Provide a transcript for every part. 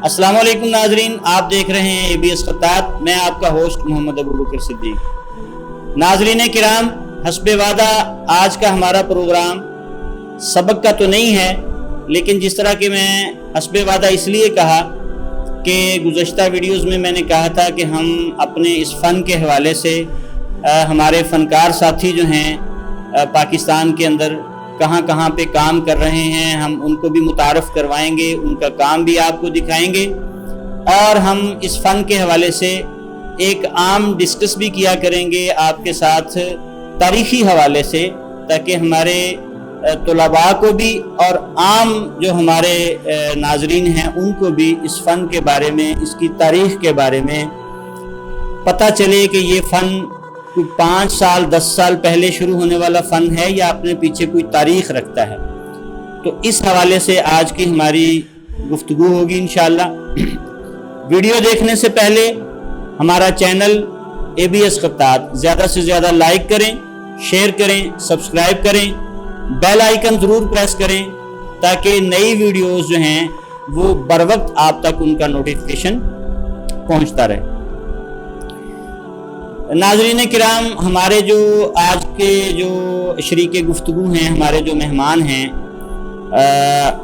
السلام علیکم ناظرین، آپ دیکھ رہے ہیں ABS خطاط، میں آپ کا ہوسٹ محمد ابوبکر صدیق۔ ناظرین کرام، حسب وعدہ آج کا ہمارا پروگرام سبق کا تو نہیں ہے، لیکن جس طرح کہ میں حسب وعدہ اس لیے کہا کہ گزشتہ ویڈیوز میں میں نے کہا تھا کہ ہم اپنے اس فن کے حوالے سے ہمارے فنکار ساتھی جو ہیں پاکستان کے اندر کہاں کہاں پہ کام کر رہے ہیں، ہم ان کو بھی متعارف کروائیں گے، ان کا کام بھی آپ کو دکھائیں گے، اور ہم اس فن کے حوالے سے ایک عام ڈسکس بھی کیا کریں گے آپ کے ساتھ تاریخی حوالے سے، تاکہ ہمارے طلباء کو بھی اور عام جو ہمارے ناظرین ہیں ان کو بھی اس فن کے بارے میں، اس کی تاریخ کے بارے میں پتہ چلے کہ یہ فن کوئی 5 سال 10 سال پہلے شروع ہونے والا فن ہے یا اپنے پیچھے کوئی تاریخ رکھتا ہے۔ تو اس حوالے سے آج کی ہماری گفتگو ہوگی انشاءاللہ۔ ویڈیو دیکھنے سے پہلے ہمارا چینل ABS خطاط زیادہ سے زیادہ لائک کریں، شیئر کریں، سبسکرائب کریں، بیل آئیکن ضرور پریس کریں تاکہ نئی ویڈیوز جو ہیں وہ بر وقت آپ تک ان کا نوٹیفیکیشن پہنچتا رہے۔ ناظرین کرام، ہمارے جو آج کے جو شریک گفتگو ہیں، ہمارے جو مہمان ہیں،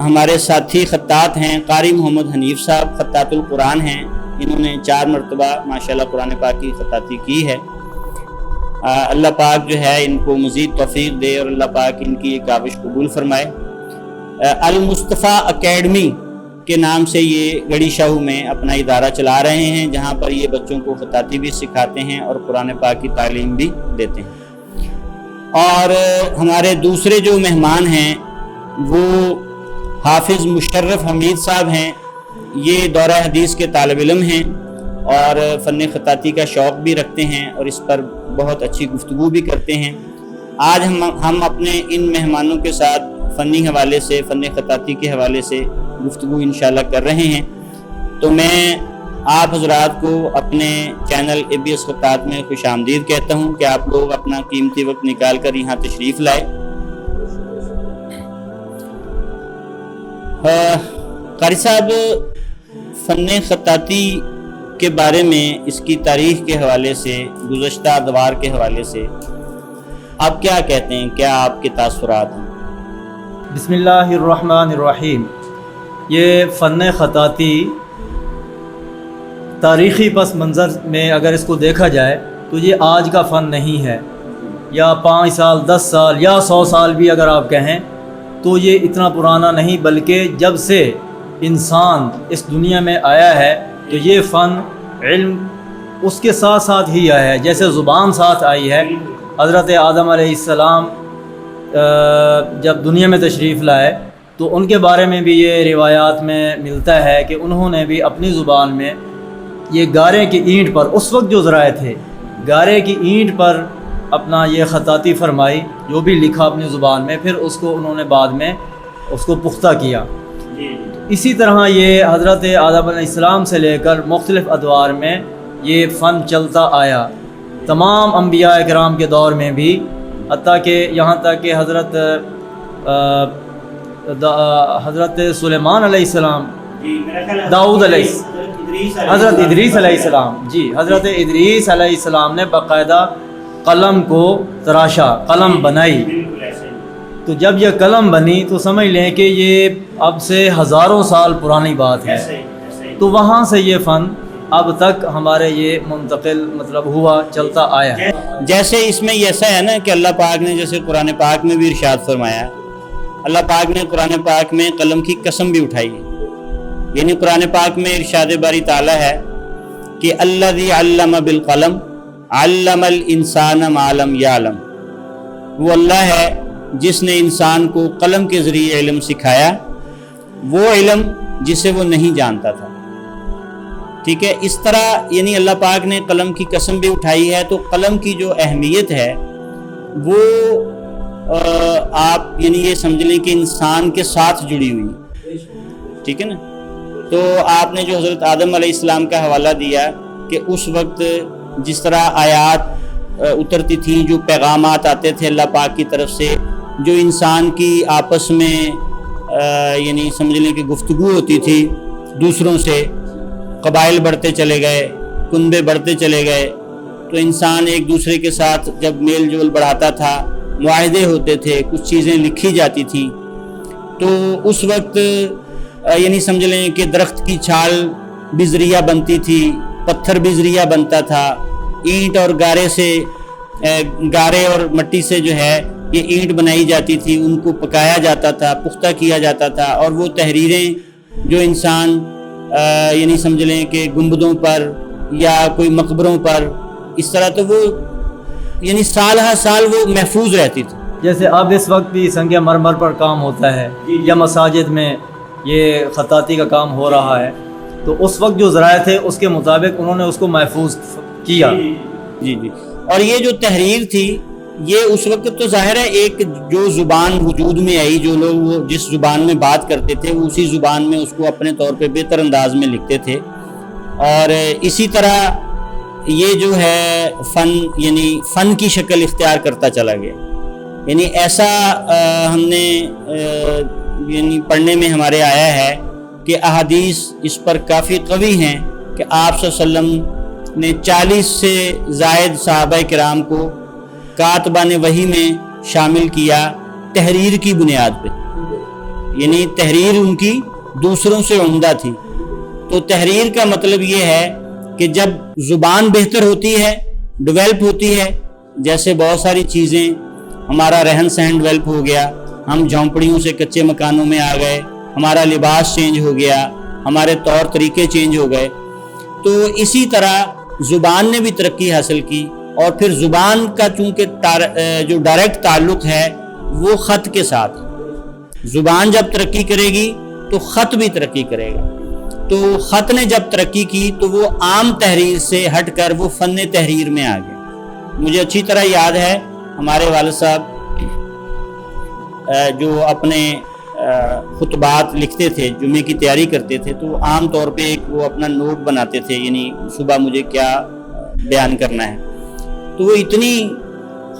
ہمارے ساتھی خطاط ہیں، قاری محمد حنیف صاحب خطاط القرآن ہیں۔ انہوں نے 4 مرتبہ ماشاءاللہ قرآن پاک کی خطاطی کی ہے۔ اللہ پاک جو ہے ان کو مزید توفیق دے اور اللہ پاک ان کی یہ کاوش قبول فرمائے۔ المصطفیٰ اکیڈمی کے نام سے یہ گڑی شاہو میں اپنا ادارہ چلا رہے ہیں، جہاں پر یہ بچوں کو خطاطی بھی سکھاتے ہیں اور قرآن پاک کی تعلیم بھی دیتے ہیں۔ اور ہمارے دوسرے جو مہمان ہیں وہ حافظ مشرف حمید صاحب ہیں۔ یہ دورہ حدیث کے طالب علم ہیں اور فن خطاطی کا شوق بھی رکھتے ہیں اور اس پر بہت اچھی گفتگو بھی کرتے ہیں۔ آج ہم اپنے ان مہمانوں کے ساتھ فنی حوالے سے، فن خطاطی کے حوالے سے گفتگو انشاءاللہ کر رہے ہیں۔ تو میں آپ حضرات کو اپنے چینل ABS خطاط میں خوش آمدید کہتا ہوں کہ آپ لوگ اپنا قیمتی وقت نکال کر یہاں تشریف لائے۔ قاری صاحب، فن خطاطی کے بارے میں، اس کی تاریخ کے حوالے سے، گزشتہ ادوار کے حوالے سے آپ کیا کہتے ہیں؟ کیا آپ کے تاثرات ہیں؟ بسم اللہ الرحمن الرحیم۔ یہ فن خطاطی تاریخی پس منظر میں اگر اس کو دیکھا جائے تو یہ آج کا فن نہیں ہے، یا 5 سال 10 سال یا 100 سال بھی اگر آپ کہیں تو یہ اتنا پرانا نہیں، بلکہ جب سے انسان اس دنیا میں آیا ہے تو یہ فن علم اس کے ساتھ ساتھ ہی آیا ہے۔ جیسے زبان ساتھ آئی ہے، حضرت آدم علیہ السلام جب دنیا میں تشریف لائے تو ان کے بارے میں بھی یہ روایات میں ملتا ہے کہ انہوں نے بھی اپنی زبان میں یہ گارے کی اینٹ پر، اس وقت جو ذرائع تھے، گارے کی اینٹ پر اپنا یہ خطاطی فرمائی، جو بھی لکھا اپنی زبان میں، پھر اس کو انہوں نے بعد میں اس کو پختہ کیا۔ اسی طرح یہ حضرت آدم علیہ السلام سے لے کر مختلف ادوار میں یہ فن چلتا آیا، تمام انبیاء کرام کے دور میں بھی، حتیٰ کہ یہاں تک کہ حضرت سلیمان علیہ السلام، داؤد علیہ، حضرت ادریس علیہ السلام، حضرت ادریس علیہ السلام نے باقاعدہ قلم کو تراشا، قلم بنائی۔ تو جب یہ قلم بنی تو سمجھ لیں کہ یہ اب سے ہزاروں سال پرانی بات ہے۔ تو وہاں سے یہ فن اب تک ہمارے یہ منتقل ہوا، چلتا آیا ہے۔ جیسے اس میں ایسا ہے نا کہ اللہ پاک نے جیسے قرآن پاک میں بھی ارشاد فرمایا، اللہ پاک نے قرآن پاک میں قلم کی قسم بھی اٹھائی ہے، یعنی قرآن پاک میں ارشاد باری تعالیٰ ہے کہ الذی علم بالقلم علم الانسان ما لم یعلم، وہ اللہ ہے جس نے انسان کو قلم کے ذریعے علم سکھایا، وہ علم جسے وہ نہیں جانتا تھا۔ ٹھیک ہے، اس طرح یعنی اللہ پاک نے قلم کی قسم بھی اٹھائی ہے، تو قلم کی جو اہمیت ہے وہ آپ یعنی یہ سمجھ لیں کہ انسان کے ساتھ جڑی ہوئی ہے، ٹھیک ہے نا۔ تو آپ نے جو حضرت آدم علیہ السلام کا حوالہ دیا کہ اس وقت جس طرح آیات اترتی تھیں، جو پیغامات آتے تھے اللہ پاک کی طرف سے، جو انسان کی آپس میں یعنی سمجھ لیں کہ گفتگو ہوتی تھی دوسروں سے، قبائل بڑھتے چلے گئے، کنبے بڑھتے چلے گئے، تو انسان ایک دوسرے کے ساتھ جب میل جول بڑھاتا تھا، معاہدے ہوتے تھے، کچھ چیزیں لکھی جاتی تھیں، تو اس وقت یعنی سمجھ لیں کہ درخت کی چھال بھی ذریعہ بنتی تھی، پتھر بھی ذریعہ بنتا تھا، اینٹ اور گارے اور مٹی سے جو ہے یہ اینٹ بنائی جاتی تھی، ان کو پکایا جاتا تھا، پختہ کیا جاتا تھا، اور وہ تحریریں جو انسان یعنی سمجھ لیں کہ گنبدوں پر یا کوئی مقبروں پر اس طرح، تو وہ یعنی سال ہر سال وہ محفوظ رہتی تھی۔ جیسے اب اس وقت بھی سنگ مرمر پر کام ہوتا ہے یا مساجد میں یہ خطاطی کا کام ہو رہا ہے، تو اس وقت جو ذرائع تھے اس کے مطابق انہوں نے اس کو محفوظ کیا۔ جی جی، اور یہ جو تحریر تھی یہ اس وقت تو ظاہر ہے ایک جو زبان وجود میں آئی، جو لوگ وہ جس زبان میں بات کرتے تھے وہ اسی زبان میں اس کو اپنے طور پہ بہتر انداز میں لکھتے تھے، اور اسی طرح یہ جو ہے فن یعنی فن کی شکل اختیار کرتا چلا گیا۔ یعنی ایسا ہم نے یعنی پڑھنے میں ہمارے آیا ہے کہ احادیث اس پر کافی قوی ہیں کہ آپ صلی اللہ علیہ وسلم نے 40 سے زائد صحابہ کرام کو کاتبان وحی میں شامل کیا تحریر کی بنیاد پہ، یعنی تحریر ان کی دوسروں سے عمدہ تھی۔ تو تحریر کا مطلب یہ ہے کہ جب زبان بہتر ہوتی ہے، ڈیولپ ہوتی ہے، جیسے بہت ساری چیزیں، ہمارا رہن سہن ڈیولپ ہو گیا، ہم جھونپڑیوں سے کچے مکانوں میں آ گئے، ہمارا لباس چینج ہو گیا، ہمارے طور طریقے چینج ہو گئے، تو اسی طرح زبان نے بھی ترقی حاصل کی، اور پھر زبان کا چونکہ جو ڈائریکٹ تعلق ہے وہ خط کے ساتھ، زبان جب ترقی کرے گی تو خط بھی ترقی کرے گا۔ تو خط نے جب ترقی کی تو وہ عام تحریر سے ہٹ کر وہ فن تحریر میں آ گیا۔ مجھے اچھی طرح یاد ہے ہمارے والد صاحب جو اپنے خطبات لکھتے تھے، جمعے کی تیاری کرتے تھے، تو عام طور پہ ایک وہ اپنا نوٹ بناتے تھے، یعنی صبح مجھے کیا بیان کرنا ہے، تو وہ اتنی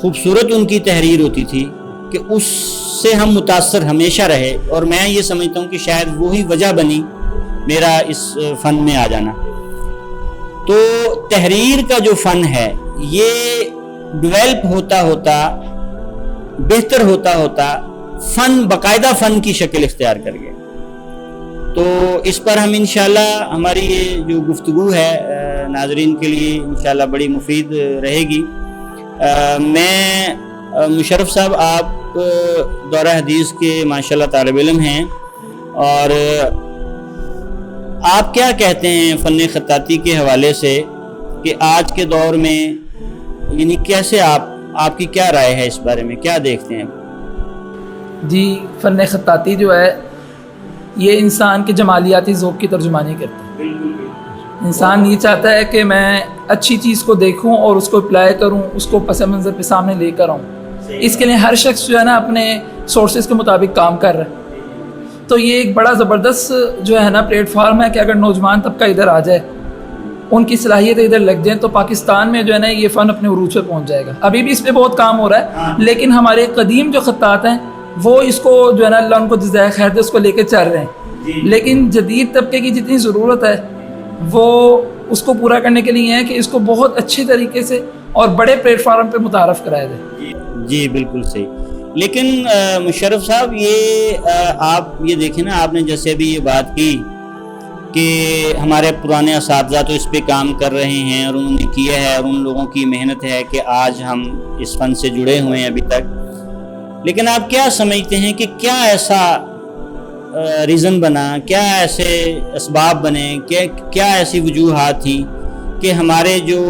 خوبصورت ان کی تحریر ہوتی تھی کہ اس سے ہم متاثر ہمیشہ رہے، اور میں یہ سمجھتا ہوں کہ شاید وہی وجہ بنی میرا اس فن میں آ جانا۔ تو تحریر کا جو فن ہے یہ ڈیولپ ہوتا ہوتا، بہتر ہوتا ہوتا فن باقاعدہ فن کی شکل اختیار کر گیا۔ تو اس پر ہم انشاءاللہ ہماری یہ جو گفتگو ہے ناظرین کے لیے انشاءاللہ بڑی مفید رہے گی۔ میں مشرف صاحب، آپ دورہ حدیث کے ماشاءاللہ طالب علم ہیں، اور آپ کیا کہتے ہیں فن خطاطی کے حوالے سے کہ آج کے دور میں یعنی کیسے آپ کی کیا رائے ہے اس بارے میں، کیا دیکھتے ہیں؟ جی، فن خطاطی جو ہے یہ انسان کے جمالیاتی ذوق کی ترجمانی کرتا ہے۔ انسان یہ چاہتا ہے کہ میں اچھی چیز کو دیکھوں اور اس کو اپلائی کروں، اس کو پس منظر پہ سامنے لے کر آؤں۔ اس کے لیے ہر شخص جو ہے نا اپنے سورسز کے مطابق کام کر رہا ہے۔ تو یہ ایک بڑا زبردست جو ہے نا پلیٹ فارم ہے کہ اگر نوجوان طبقہ ادھر آ جائے، ان کی صلاحیتیں ادھر لگ جائیں، تو پاکستان میں جو ہے نا یہ فن اپنے عروج پہ پہنچ جائے گا۔ ابھی بھی اس پہ بہت کام ہو رہا ہے، لیکن ہمارے قدیم جو خطاط ہیں وہ اس کو جو ہے نا اللہ ان کو جزائے خیر دے اس کو لے کے چل رہے ہیں، لیکن جدید طبقے کی جتنی ضرورت ہے وہ اس کو پورا کرنے کے لیے ہے کہ اس کو بہت اچھے طریقے سے اور بڑے پلیٹ فارم پہ متعارف کرایا جائے۔ جی بالکل صحیح۔ لیکن مشرف صاحب، یہ آپ یہ دیکھیں نا، آپ نے جیسے ابھی یہ بات کی کہ ہمارے پرانے اساتذہ تو اس پہ کام کر رہے ہیں اور انہوں نے کیا ہے، اور ان لوگوں کی محنت ہے کہ آج ہم اس فن سے جڑے ہوئے ہیں ابھی تک، لیکن آپ کیا سمجھتے ہیں کہ کیا ایسا ریزن بنا، کیا ایسے اسباب بنے، کیا ایسی وجوہات تھیں کہ ہمارے جو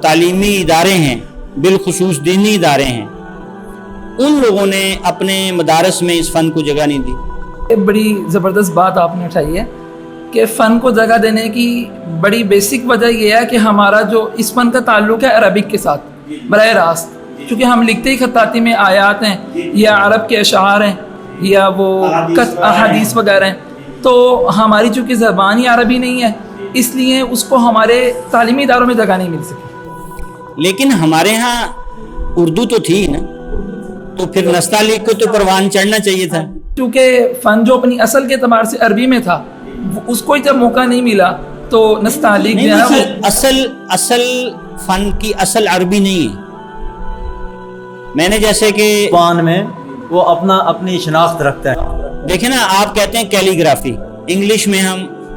تعلیمی ادارے ہیں بالخصوص دینی ادارے ہیں ان لوگوں نے اپنے مدارس میں اس فن کو جگہ نہیں دی. ایک بڑی زبردست بات آپ نے اٹھائی ہے کہ فن کو جگہ دینے کی بڑی بیسک وجہ یہ ہے کہ ہمارا جو اس فن کا تعلق ہے عربک کے ساتھ براہ راست، کیونکہ ہم لکھتے ہی خطاطی میں آیات ہیں یا عرب کے اشعار ہیں یا وہ احادیث وغیرہ ہیں، تو ہماری چونکہ زبان ہی عربی نہیں ہے اس لیے اس کو ہمارے تعلیمی اداروں میں جگہ نہیں مل سکی. لیکن ہمارے ہاں اردو تو تھی نا، تو پھر نستعلیق کو تو پروان چڑھنا چاہیے تھا. کیونکہ فن جو اپنی اصل کے اعتبار سے عربی میں تھا اس کو جب موقع نہیں ملا تو نستعلیق جو ہے وہ اصل فن کی اصل عربی نہیں ہے. میں نے جیسے کہ زبان میں وہ اپنی شناخت رکھتا ہے. دیکھیں نا، آپ کہتے ہیں کیلیگرافی، انگلش میں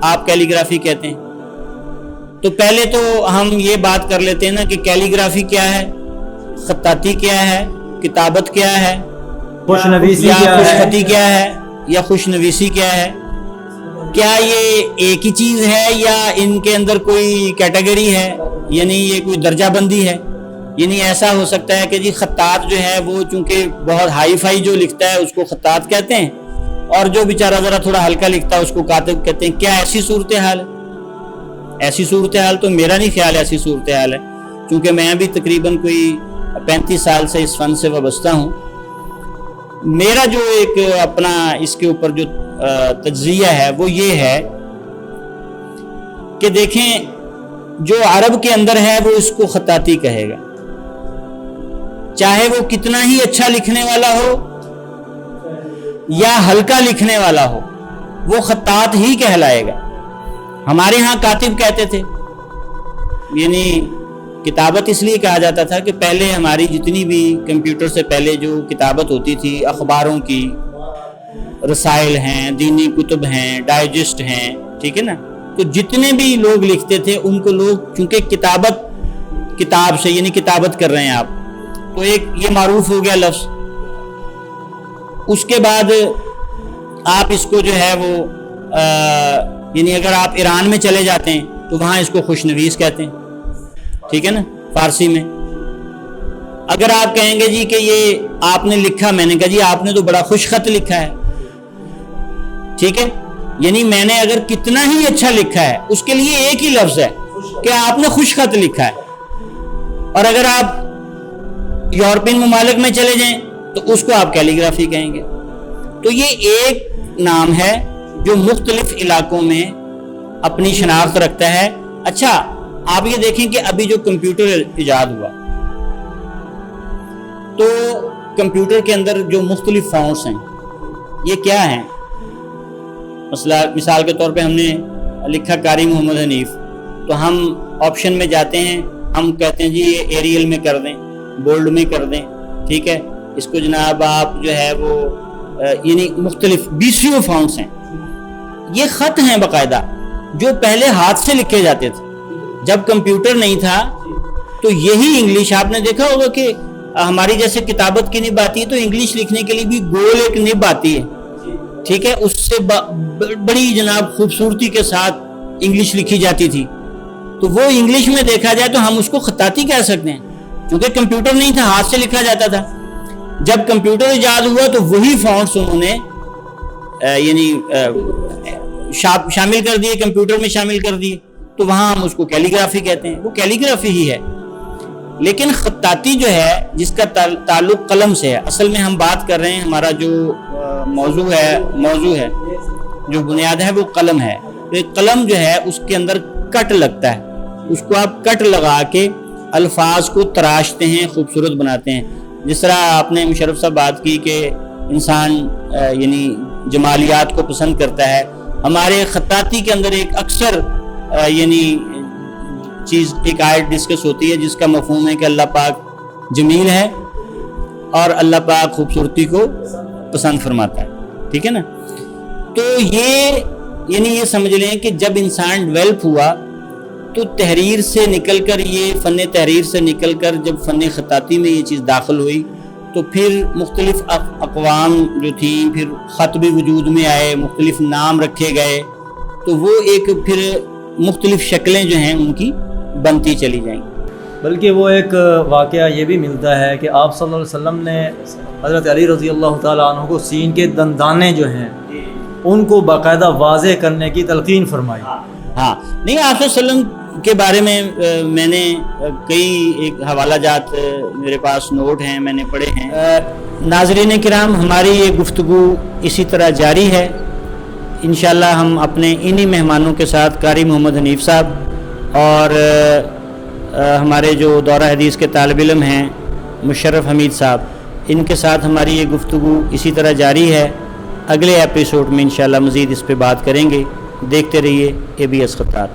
آپ کیلیگرافی کہتے ہیں، تو پہلے تو ہم یہ بات کر لیتے ہیں نا کہ کیلیگرافی کیا ہے، خطاطی کیا ہے، کتابت کیا ہے، خوش نویسی یا کیا خوش ہے، خطی کیا ہے، یا خوش نویسی کیا ہے. کیا یہ ایک ہی چیز ہے یا ان کے اندر کوئی کیٹیگری ہے، یعنی یہ کوئی درجہ بندی ہے؟ یعنی ایسا ہو سکتا ہے کہ جی خطاط جو ہے وہ چونکہ بہت ہائی فائی جو لکھتا ہے اس کو خطاط کہتے ہیں، اور جو بیچارہ ذرا تھوڑا ہلکا لکھتا ہے اس کو کاتب کہتے ہیں. کیا ایسی صورتحال ہے؟ ایسی صورتحال تو میرا نہیں خیال ایسی صورتحال ہے، کیونکہ میں بھی تقریباً کوئی 35 سال سے اس فن سے وابستہ ہوں. میرا جو ایک اپنا اس کے اوپر جو تجزیہ ہے وہ یہ ہے کہ دیکھیں، جو عرب کے اندر ہے وہ اس کو خطاطی کہے گا، چاہے وہ کتنا ہی اچھا لکھنے والا ہو یا ہلکا لکھنے والا ہو، وہ خطاط ہی کہلائے گا. ہمارے ہاں کاتب کہتے تھے، یعنی کتابت اس لیے کہا جاتا تھا کہ پہلے ہماری جتنی بھی کمپیوٹر سے پہلے جو کتابت ہوتی تھی، اخباروں کی، رسائل ہیں، دینی کتب ہیں، ڈائجسٹ ہیں، ٹھیک ہے نا، تو جتنے بھی لوگ لکھتے تھے ان کو لوگ چونکہ کتاب سے یعنی کتابت کر رہے ہیں آپ، تو ایک یہ معروف ہو گیا لفظ. اس کے بعد آپ اس کو جو ہے وہ یعنی اگر آپ ایران میں چلے جاتے ہیں تو وہاں اس کو خوش نویس کہتے ہیں، ٹھیک ہے نا، فارسی میں. اگر آپ کہیں گے جی کہ یہ آپ نے لکھا، میں نے کہا جی آپ نے تو بڑا خوش خط لکھا ہے، ٹھیک ہے، یعنی میں نے اگر کتنا ہی اچھا لکھا ہے اس کے لیے ایک ہی لفظ ہے کہ آپ نے خوش خط لکھا ہے. اور اگر آپ یورپین ممالک میں چلے جائیں تو اس کو آپ کیلیگرافی کہیں گے. تو یہ ایک نام ہے جو مختلف علاقوں میں اپنی شناخت رکھتا ہے. اچھا، آپ یہ دیکھیں کہ ابھی جو کمپیوٹر ایجاد ہوا تو کمپیوٹر کے اندر جو مختلف فونٹس ہیں یہ کیا ہیں؟ مثال کے طور پہ ہم نے لکھا قاری محمد حنیف، تو ہم آپشن میں جاتے ہیں، ہم کہتے ہیں جی یہ ایریل میں کر دیں، بولڈ میں کر دیں، ٹھیک ہے، اس کو جناب آپ جو ہے وہ یعنی مختلف 20 فونٹس ہیں. یہ خط ہیں باقاعدہ جو پہلے ہاتھ سے لکھے جاتے تھے. جب کمپیوٹر نہیں تھا تو یہی انگلش آپ نے دیکھا ہوگا کہ ہماری جیسے کتابت کی نب آتی ہے تو انگلش لکھنے کے لیے بھی گول ایک نب آتی ہے، ٹھیک ہے، اس سے بڑی جناب خوبصورتی کے ساتھ انگلش لکھی جاتی تھی. تو وہ انگلش میں دیکھا جائے تو ہم اس کو خطاطی کہہ سکتے ہیں، کیونکہ کمپیوٹر نہیں تھا، ہاتھ سے لکھا جاتا تھا. جب کمپیوٹر ایجاد ہوا تو وہی فونٹس انہوں نے یعنی شامل کر دیے، کمپیوٹر میں شامل کر دیے، تو وہاں ہم اس کو کیلیگرافی کہتے ہیں. وہ کیلیگرافی ہی ہے. لیکن خطاطی جو ہے جس کا تعلق قلم سے ہے، اصل میں ہم بات کر رہے ہیں، ہمارا جو موضوع ہے جو بنیاد ہے وہ قلم ہے. قلم جو ہے اس کے اندر کٹ لگتا ہے، اس کو آپ کٹ لگا کے الفاظ کو تراشتے ہیں، خوبصورت بناتے ہیں. جس طرح آپ نے مشرف صاحب بات کی کہ انسان یعنی جمالیات کو پسند کرتا ہے، ہمارے خطاطی کے اندر ایک اکثر یعنی چیز ایک آیت ڈسکس ہوتی ہے جس کا مفہوم ہے کہ اللہ پاک جمیل ہے اور اللہ پاک خوبصورتی کو پسند فرماتا ہے، ٹھیک ہے نا. تو یہ یعنی یہ سمجھ لیں کہ جب انسان ڈیولپ ہوا تو تحریر سے نکل کر یہ فن تحریر سے نکل کر جب فن خطاطی میں یہ چیز داخل ہوئی تو پھر مختلف اقوام جو تھیں، پھر خط بھی وجود میں آئے، مختلف نام رکھے گئے، تو وہ ایک پھر مختلف شکلیں جو ہیں ان کی بنتی چلی جائیں. بلکہ وہ ایک واقعہ یہ بھی ملتا ہے کہ آپ صلی اللہ علیہ وسلم نے حضرت علی رضی اللہ تعالیٰ عنہ کو سین کے دندانے جو ہیں ان کو باقاعدہ واضح کرنے کی تلقین فرمائی. ہاں نہیں، آپ صلی اللہ علیہ وسلم کے بارے میں نے کئی ایک حوالہ جات میرے پاس نوٹ ہیں، میں نے پڑھے ہیں. ناظرین کرام، ہماری یہ گفتگو اسی طرح جاری ہے. انشاءاللہ ہم اپنے انہی مہمانوں کے ساتھ قاری محمد حنیف صاحب اور ہمارے جو دورہ حدیث کے طالب علم ہیں مشرف حمید صاحب، ان کے ساتھ ہماری یہ گفتگو اسی طرح جاری ہے. اگلے ایپیسوڈ میں انشاءاللہ مزید اس پہ بات کریں گے. دیکھتے رہیے ABS خطات.